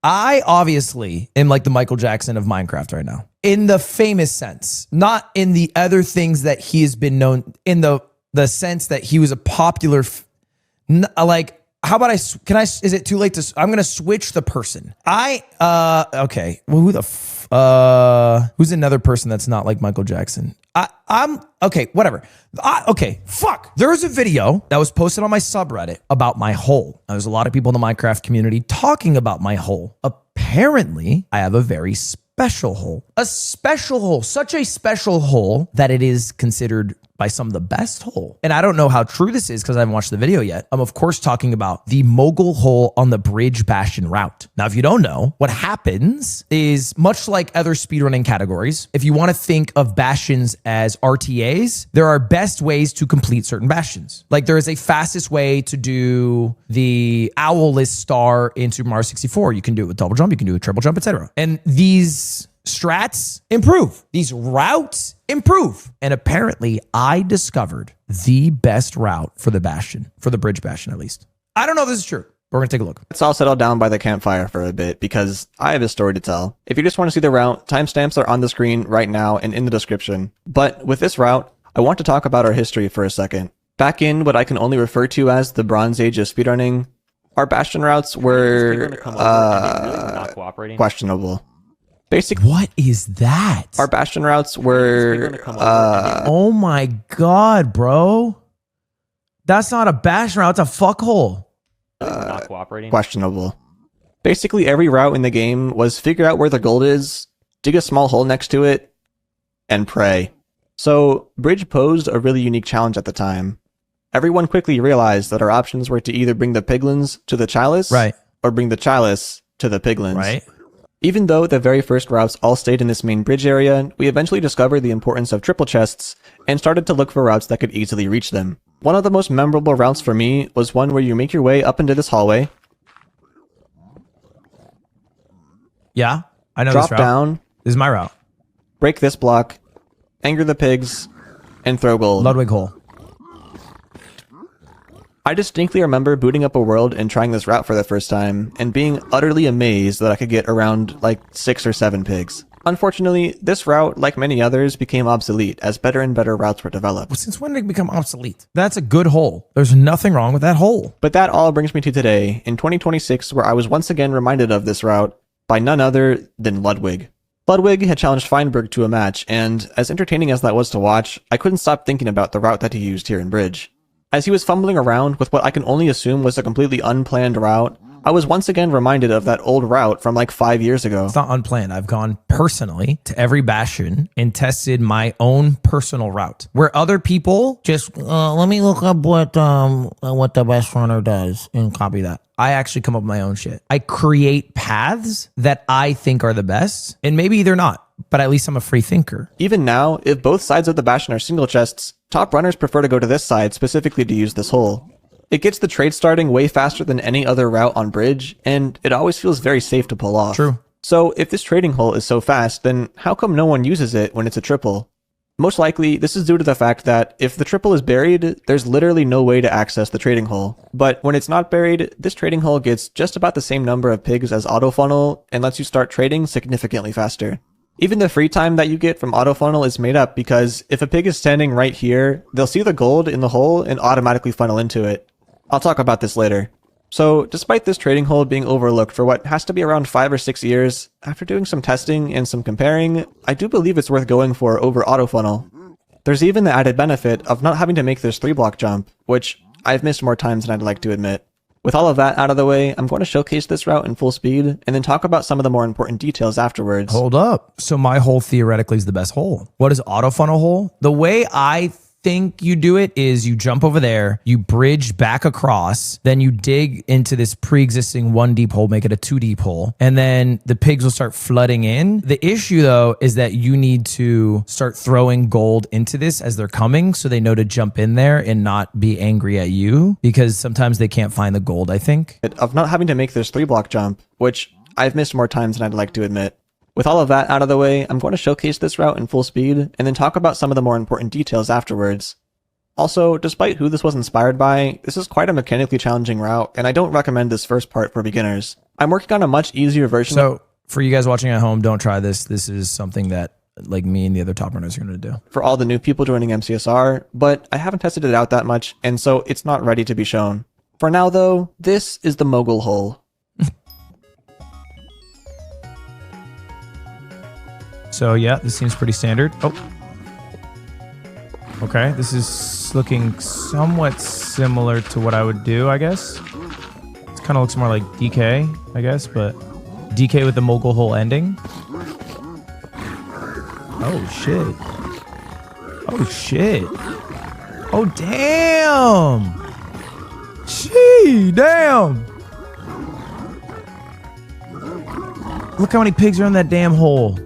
I obviously am like the Michael Jackson of Minecraft right now. In the famous sense, not in the other things that he has been known, in the sense that he was a popular, like, how about is it too late to, I'm going to switch the person. Okay. Well, who's another person that's not like Michael Jackson? I'm okay, whatever. Okay, fuck. There was a video that was posted on my subreddit about my hole. There's a lot of people in the Minecraft community talking about my hole. Apparently, I have a very special hole. A special hole. Such a special hole that it is considered by some of the best hole. And I don't know how true this is because I haven't watched the video yet. I'm of course talking about the Mogul hole on the bridge bastion route. Now, if you don't know, what happens is much like other speedrunning categories, if you want to think of bastions as RTAs, there are best ways to complete certain bastions. Like there is a fastest way to do the owl-less star in Super Mario 64. You can do it with double jump, you can do it with triple jump, etc. And these strats improve. These routes improve. And apparently I discovered the best route for the bastion, for the bridge bastion at least. I don't know if this is true. We're going to take a look. Let's all settle down by the campfire for a bit because I have a story to tell. If you just want to see the route, timestamps are on the screen right now and in the description. But with this route, I want to talk about our history for a second. Back in what I can only refer to as the Bronze Age of speedrunning, our bastion routes were questionable. Basically, what is that? Our bastion routes were oh my god, bro. That's not a bastion route, it's a fuckhole. Not cooperating. Questionable. Basically, every route in the game was figure out where the gold is, dig a small hole next to it, and pray. So, Bridge posed a really unique challenge at the time. Everyone quickly realized that our options were to either bring the piglins to the chalice, right, or bring the chalice to the piglins. Right. Even though the very first routes all stayed in this main bridge area, we eventually discovered the importance of triple chests and started to look for routes that could easily reach them. One of the most memorable routes for me was one where you make your way up into this hallway. Yeah, I know drop this route. Down. This is my route. Break this block, anger the pigs, and throw gold. Ludwig hole. I distinctly remember booting up a world and trying this route for the first time, and being utterly amazed that I could get around like 6 or 7 pigs. Unfortunately, this route, like many others, became obsolete as better and better routes were developed. Since when did it become obsolete? That's a good hole. There's nothing wrong with that hole. But that all brings me to today, in 2026, where I was once again reminded of this route by none other than Ludwig. Ludwig had challenged Feinberg to a match, and as entertaining as that was to watch, I couldn't stop thinking about the route that he used here in Bridge. As he was fumbling around with what I can only assume was a completely unplanned route, I was once again reminded of that old route from like 5 years ago. It's not unplanned. I've gone personally to every bastion and tested my own personal route. Where other people just, let me look up what the best runner does and copy that. I actually come up with my own shit. I create paths that I think are the best, and maybe they're not, but at least I'm a free thinker. Even now, if both sides of the bastion are single chests, top runners prefer to go to this side specifically to use this hole. It gets the trade starting way faster than any other route on Bridge, and it always feels very safe to pull off. True. So if this trading hole is so fast, then how come no one uses it when it's a triple? Most likely, this is due to the fact that if the triple is buried, there's literally no way to access the trading hole. But when it's not buried, this trading hole gets just about the same number of pigs as autofunnel and lets you start trading significantly faster. Even the free time that you get from autofunnel is made up because if a pig is standing right here, they'll see the gold in the hole and automatically funnel into it. I'll talk about this later. So, despite this trading hole being overlooked for what has to be around 5 or 6 years, after doing some testing and some comparing, I do believe it's worth going for over autofunnel. There's even the added benefit of not having to make this 3-block jump, which I've missed more times than I'd like to admit. With all of that out of the way, I'm going to showcase this route in full speed, and then talk about some of the more important details afterwards. Hold up. So my hole theoretically is the best hole. What is autofunnel hole? The way I think you do it is you jump over there, you bridge back across, then you dig into this pre-existing 1 deep hole, make it a 2 deep hole, and then the pigs will start flooding in. The issue though is that you need to start throwing gold into this as they're coming so they know to jump in there and not be angry at you, because sometimes they can't find the gold, I think. Of not having to make this 3-block jump, which I've missed more times than I'd like to admit. With all of that out of the way, I'm going to showcase this route in full speed, and then talk about some of the more important details afterwards. Also, despite who this was inspired by, this is quite a mechanically challenging route, and I don't recommend this first part for beginners. I'm working on a much easier version. So for you guys watching at home, don't try this. This is something that like me and the other top runners are going to do. For all the new people joining MCSR, but I haven't tested it out that much, and so it's not ready to be shown. For now though, this is the Mogul hole. So yeah, this seems pretty standard. Oh. Okay, this is looking somewhat similar to what I would do, I guess. It kind of looks more like DK, I guess, but DK with the Mogul hole ending. Oh shit. Oh shit. Oh damn. Gee, damn. Look how many pigs are in that damn hole.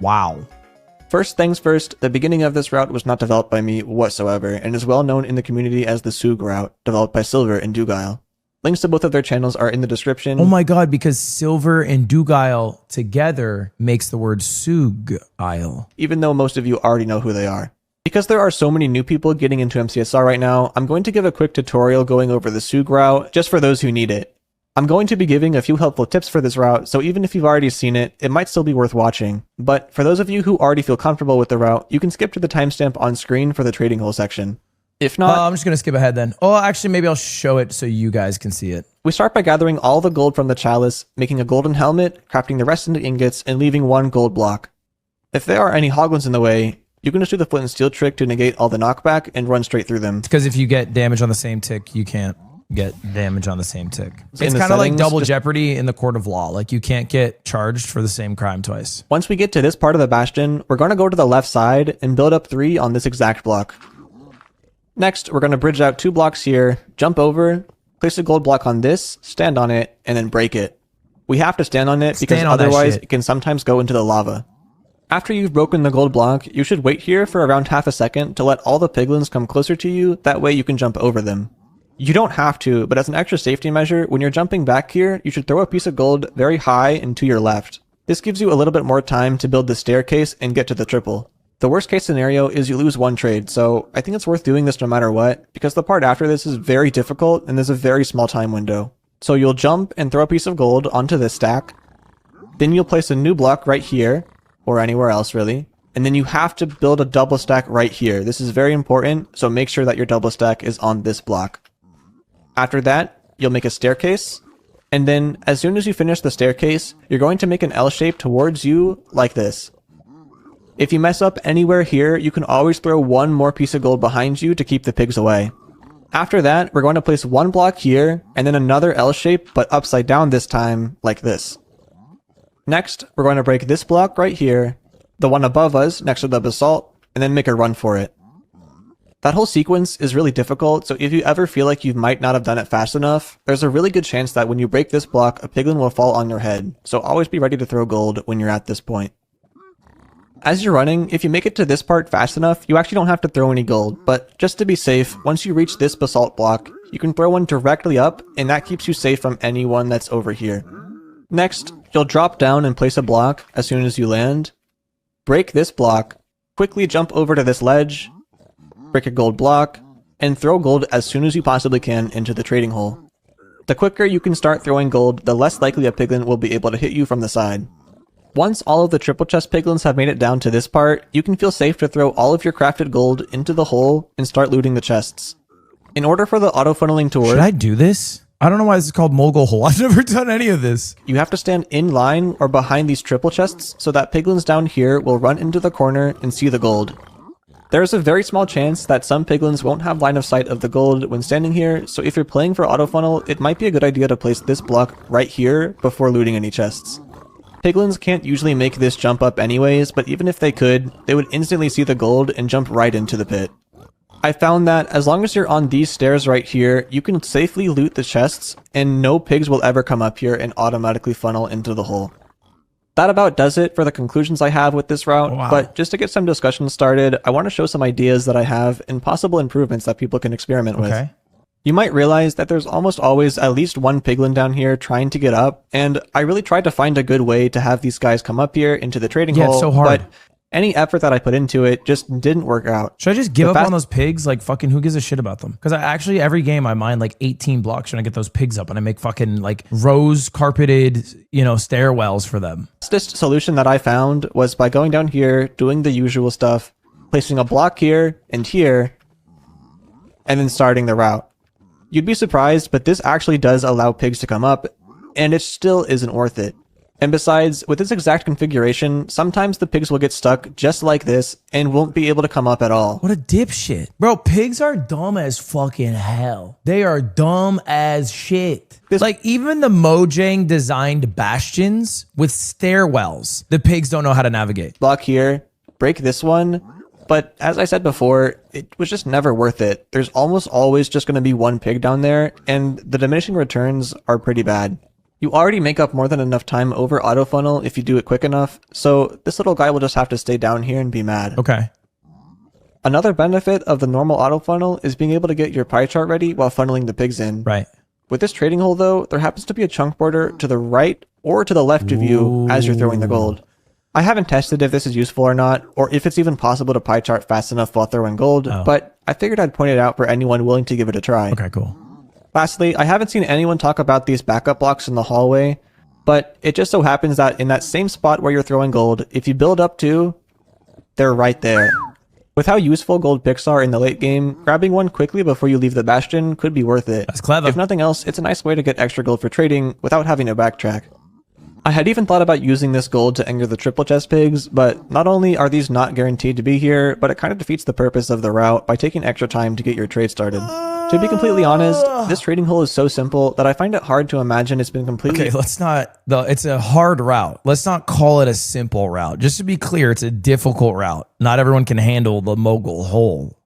Wow. First things first, the beginning of this route was not developed by me whatsoever, and is well known in the community as the Sug route, developed by Silver and Dugile. Links to both of their channels are in the description. Oh my god, because Silver and Dugile together makes the word Sugile. Even though most of you already know who they are. Because there are so many new people getting into MCSR right now, I'm going to give a quick tutorial going over the Sug route, just for those who need it. I'm going to be giving a few helpful tips for this route, so even if you've already seen it, it might still be worth watching. But for those of you who already feel comfortable with the route, you can skip to the timestamp on screen for the trading hole section. If not, I'm just going to skip ahead then. Oh, actually, maybe I'll show it so you guys can see it. We start by gathering all the gold from the chalice, making a golden helmet, crafting the rest into ingots, and leaving one gold block. If there are any hoglins in the way, you can just do the flint and steel trick to negate all the knockback and run straight through them. Because if you get damage on the same tick, you can't get damage on the same tick. It's kind of like double jeopardy in the court of law. Like you can't get charged for the same crime twice. Once we get to this part of the bastion, we're going to go to the left side and build up 3 on this exact block. Next, we're going to bridge out 2 blocks here, jump over, place a gold block on this, stand on it, and then break it. We have to stand on it because otherwise it can sometimes go into the lava. After you've broken the gold block, you should wait here for around half a second to let all the piglins come closer to you, that way you can jump over them. You don't have to, but as an extra safety measure, when you're jumping back here, you should throw a piece of gold very high and to your left. This gives you a little bit more time to build the staircase and get to the triple. The worst case scenario is you lose 1 trade, so I think it's worth doing this no matter what, because the part after this is very difficult and there's a very small time window. So you'll jump and throw a piece of gold onto this stack, then you'll place a new block right here, or anywhere else really, and then you have to build a double stack right here. This is very important, so make sure that your double stack is on this block. After that, you'll make a staircase, and then as soon as you finish the staircase, you're going to make an L shape towards you like this. If you mess up anywhere here, you can always throw 1 more piece of gold behind you to keep the pigs away. After that, we're going to place 1 block here, and then another L shape, but upside down this time, like this. Next, we're going to break this block right here, the one above us next to the basalt, and then make a run for it. That whole sequence is really difficult, so if you ever feel like you might not have done it fast enough, there's a really good chance that when you break this block, a piglin will fall on your head, so always be ready to throw gold when you're at this point. As you're running, if you make it to this part fast enough, you actually don't have to throw any gold, but just to be safe, once you reach this basalt block, you can throw one directly up, and that keeps you safe from anyone that's over here. Next, you'll drop down and place a block as soon as you land, break this block, quickly jump over to this ledge, break a gold block, and throw gold as soon as you possibly can into the trading hole. The quicker you can start throwing gold, the less likely a piglin will be able to hit you from the side. Once all of the triple chest piglins have made it down to this part, you can feel safe to throw all of your crafted gold into the hole and start looting the chests. In order for the auto-funneling to work... Should I do this? I don't know why this is called Mogul hole. I've never done any of this. You have to stand in line or behind these triple chests so that piglins down here will run into the corner and see the gold. There is a very small chance that some piglins won't have line of sight of the gold when standing here, so if you're playing for auto-funnel, it might be a good idea to place this block right here before looting any chests. Piglins can't usually make this jump up anyways, but even if they could, they would instantly see the gold and jump right into the pit. I found that as long as you're on these stairs right here, you can safely loot the chests, and no pigs will ever come up here and automatically funnel into the hole. That about does it for the conclusions I have with this route, but just to get some discussion started, I want to show some ideas that I have and possible improvements that people can experiment with. You might realize that there's almost always at least one piglin down here trying to get up, and I really tried to find a good way to have these guys come up here into the trading hole. It's so hard. But any effort that I put into it just didn't work out. Should I just give up on those pigs? Like, fucking who gives a shit about them? Because I actually, every game I mine like 18 blocks trying to get those pigs up, and I make fucking like rose carpeted, stairwells for them. This solution that I found was by going down here, doing the usual stuff, placing a block here, and then starting the route. You'd be surprised, but this actually does allow pigs to come up, and it still isn't worth it. And besides, with this exact configuration, sometimes the pigs will get stuck just like this and won't be able to come up at all. What a dipshit. Bro, pigs are dumb as fucking hell. They are dumb as shit. Like, even the Mojang designed bastions with stairwells, the pigs don't know how to navigate. Block here, break this one. But as I said before, it was just never worth it. There's almost always just going to be one pig down there, and the diminishing returns are pretty bad. You already make up more than enough time over autofunnel if you do it quick enough, so this little guy will just have to stay down here and be mad. Okay. Another benefit of the normal autofunnel is being able to get your pie chart ready while funneling the pigs in. Right. With this trading hole though, there happens to be a chunk border to the right or to the left of you as you're throwing the gold. I haven't tested if this is useful or not, or if it's even possible to pie chart fast enough while throwing gold, but I figured I'd point it out for anyone willing to give it a try. Okay, cool. Lastly, I haven't seen anyone talk about these backup blocks in the hallway, but it just so happens that in that same spot where you're throwing gold, if you build up to, they're right there. With how useful gold picks are in the late game, grabbing one quickly before you leave the bastion could be worth it. That's clever. If nothing else, it's a nice way to get extra gold for trading without having to backtrack. I had even thought about using this gold to anger the triple chest pigs, but not only are these not guaranteed to be here, but it kind of defeats the purpose of the route by taking extra time to get your trade started. To be completely honest, this trading hole is so simple that I find it hard to imagine it's been completely... Okay, it's a hard route. Let's not call it a simple route. Just to be clear, it's a difficult route. Not everyone can handle the Mogul hole.